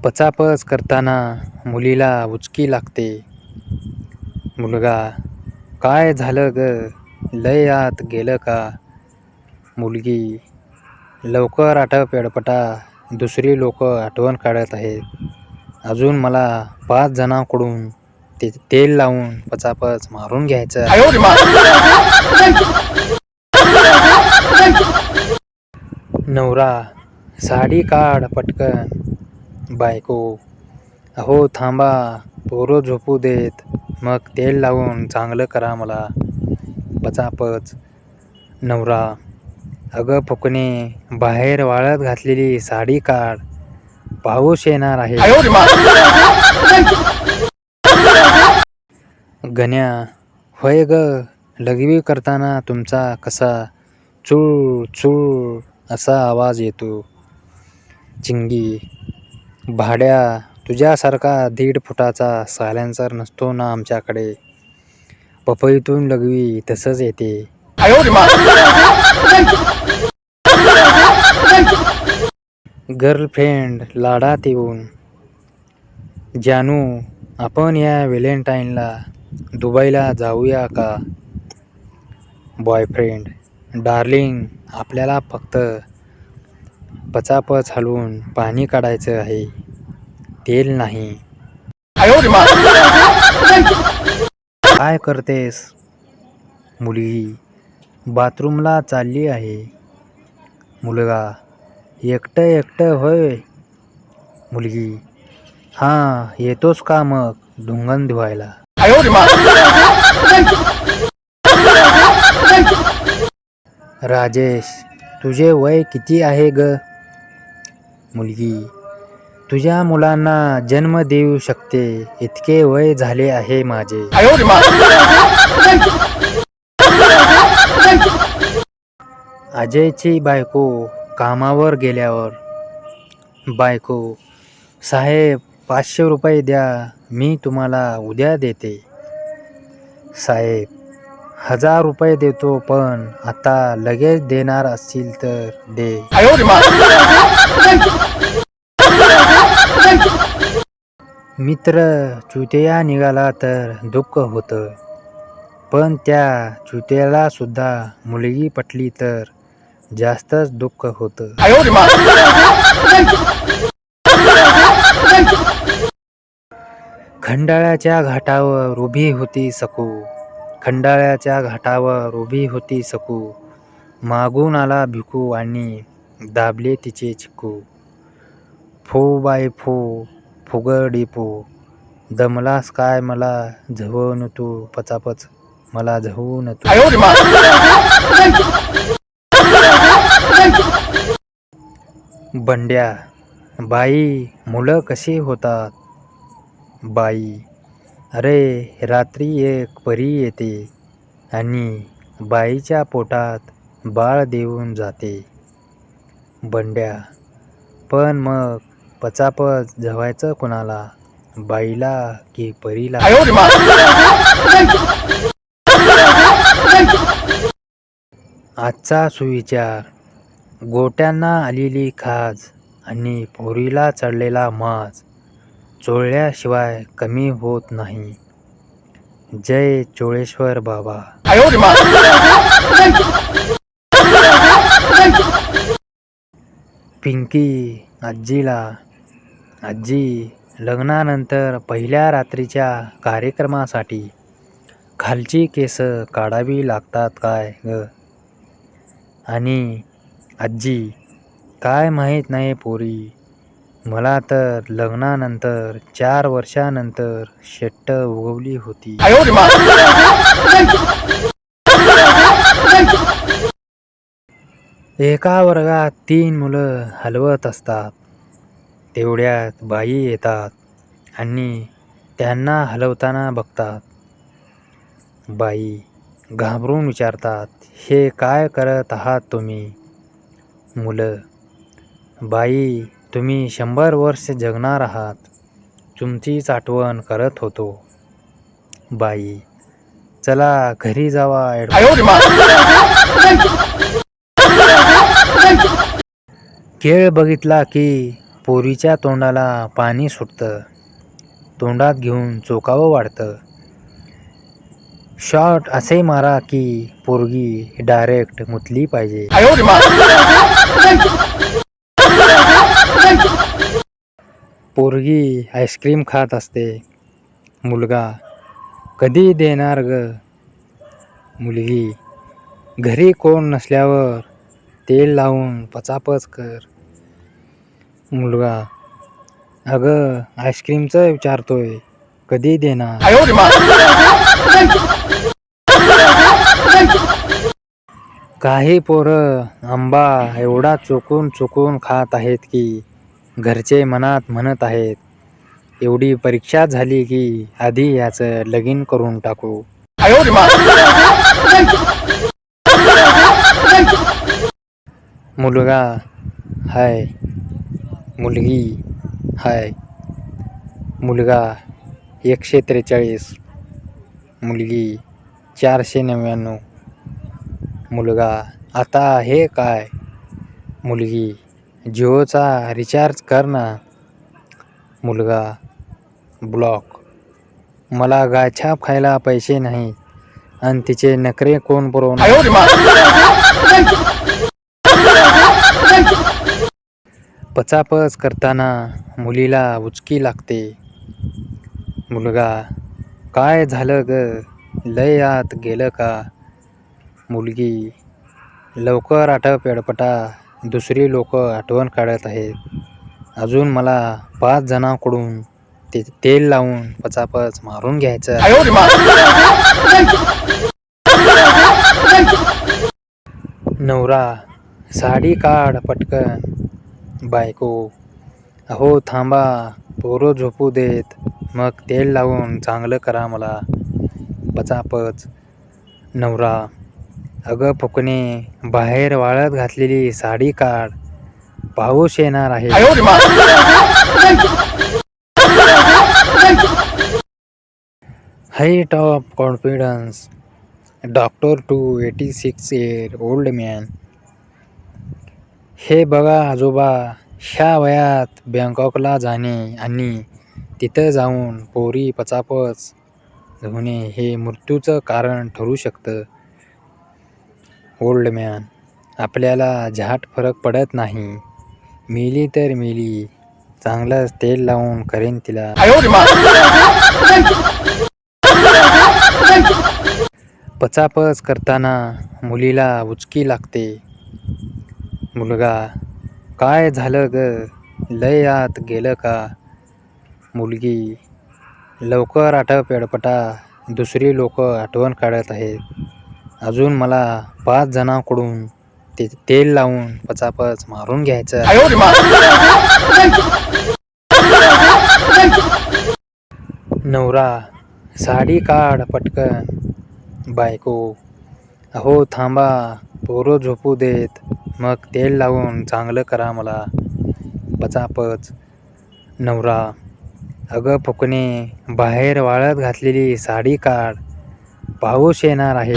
पचापच करताना मुलीला उचकी लागते. मुलगा, काय झालं ग, लय आत गेलं का? मुलगी, लवकर आटप पेडपटा, दुसरी लोक आठवण काढत आहेत. अजून मला 5 जणांकडून तेल लावून पचापच मारून घ्यायचं आहे. नवरा, साडी काढ पटकन. बायको, अहो थांबा, पोरं झोपू देत, मग तेल लावून चांगलं करा मला. पचापच. नवरा, अगं फुकणे, बाहेर वाळत घातलेली साडी काढ, पाऊस येणार आहे. गण्या, होय ग, लघवी करताना तुमचा कसा चूळ चूळ असा आवाज येतो. चिंगी, भाड्या, तुझ्यासारखा 1.5 फुटाचा सायलेन्सर नसतो ना आमच्याकडे. पपईतून लघवी तसंच येते. गर्लफ्रेंड लाडात येऊन, जानू, आपण या व्हॅलेंटाईनला दुबईला जाऊया का? बॉयफ्रेंड, डार्लिंग, आपल्याला फक्त पचापच हलवून पाणी काढायचं आहे, तेल नाही. काय करतेस? मुलगी, बाथरूमला चालली आहे. मुलगा, एकटं होय? मुलगी, हां, येतोस का मग ढुंगण धुवायला? राजेश, तुझे वय किती आहे ग? मुलगी, तुझ्या मुलांना जन्म देऊ शकते इतके वय झाले आहे माझे. अजयची बायको कामावर गेल्यावर. बायको, साहेब, 500 रुपये द्या, मी तुम्हाला उद्या देते. साहेब, 1000 रुपये देतो, पण आता लगेच देणार असतील तर दे. मित्र चुतिया निघाला तर दुःख होतं, पण त्या चुतियाला सुद्धा मुलगी पटली तर जास्तच दुःख होतं. खंडाळ्याच्या घाटावर उभी होती सकू. खंडाळ्याच्या घाटावर उभी होती सकू. मागून आला भिकू आणि दाबले तिचे चिकू. फू बाय फू, फुगडी फू, दमलास काय मला झवून तू, पचापच मला झवून तू. बंड्या, बाई, मुलं कशी होतात? बाई, अरे रात्री एक परी येते आणि बाईच्या पोटात बाळ देऊन जाते. बंड्या, पण मग पचापच झवायचं कुणाला, बाईला की परीला? आजचा सुविचार. गोट्यांना आलेली खाज आणि पोरीला चढलेला माज चोळल्याशिवाय कमी होत नाही. जय चोळेश्वर बाबा. पिंकी आजीला, आजी, लग्नानंतर पहिल्या रात्रीच्या कार्यक्रमासाठी खालची केस काढावी लागतात काय ग? आणि आजी, काय माहीत नाही पोरी, मला तर लग्नानंतर 4 वर्षानंतर शेट्ट उगवली होती. एका वर्गात 3 मुलं हलवत असतात. तेवढ्यात बाई येतात आणि त्यांना हलवताना बघतात. बाई घाबरून विचारतात, हे काय करत आहात तुम्ही? मुलं, बाई, तुम्ही 100 वर्ष जगणार आहात, तुमचीच आठवण करत होतो. बाई, चला घरी जावा. खेळ बघितला की पोरीच्या तोंडाला पाणी सुटतं, तोंडात घेऊन चोकावं वाटतं. शॉट असे मारा की पोरगी डायरेक्ट मुतली पाहिजे. पोरगी आईस्क्रीम खात असते, मुलगा कधी देणार ग. मुलगी घरी कोण नसल्यावर तेल लावून पचापच कर. मुलगा अगं आईस्क्रीमचं विचारतोय, कधी देणार. काही पोरं आंबा एवढा चोकून चोकून खात आहेत की घरचे मनात म्हणत आहेत, एवढी परीक्षा झाली की आधी याचं लगीन करून टाकू. मुलगा हाय, मुलगी हाय. मुलगा 143, मुलगी 499. मुलगा आता हे काय. मुलगी जिओचा रिचार्ज कर ना. मुलगा ब्लॉक. मला गायछा खायला पैसे नाही आणि तिचे नखरे कोण पुरवणार. पचापच करताना मुलीला उचकी लागते. मुलगा काय झालं ग, लय आत गेलं का. मुलगी लवकर आटप येडपटा, दुसरी लोक आठवण काढत आहेत. अजून मला 5 जणांकडून तेल लावून पचापच मारून घ्यायचं. नवरा साडी काढ पटकन. बायको अहो थांबा, पोरं झोपू देत, मग तेल लावून चांगलं करा मला. पचापच. नवरा अगं फुकणे, बाहेर वाळत घातलेली साडी काढ, पाऊस येणार आहे. Height of confidence. Doctor to 86-year-old man. हे बघा आजोबा, ह्या वयात बँकॉकला जाणे आणि तिथं जाऊन पोरी पचापच होणे हे मृत्यूचं कारण ठरू शकतं. ओल्ड मॅन आपल्याला झाट फरक पडत नाही. मेली तर मेली, चांगलंच तेल लावून करेन तिला. पचापच करताना मुलीला उचकी लागते. मुलगा काय झालं ग, लय आत गेलं का. मुलगी लवकर आटप येडपटा, दुसरी लोक आठवण काढत आहेत. अजून मला 5 जणांकडून तेल लावून पचापच मारून घ्यायचं. नवरा साडी काढ पटकन. बायको अहो थांबा, पोरं झोपू देत, मग तेल लावून चांगलं करा मला. पचापच. नवरा अगं फुकणे, बाहेर वाळत घातलेली साडी काढ, पाऊस येणार आहे.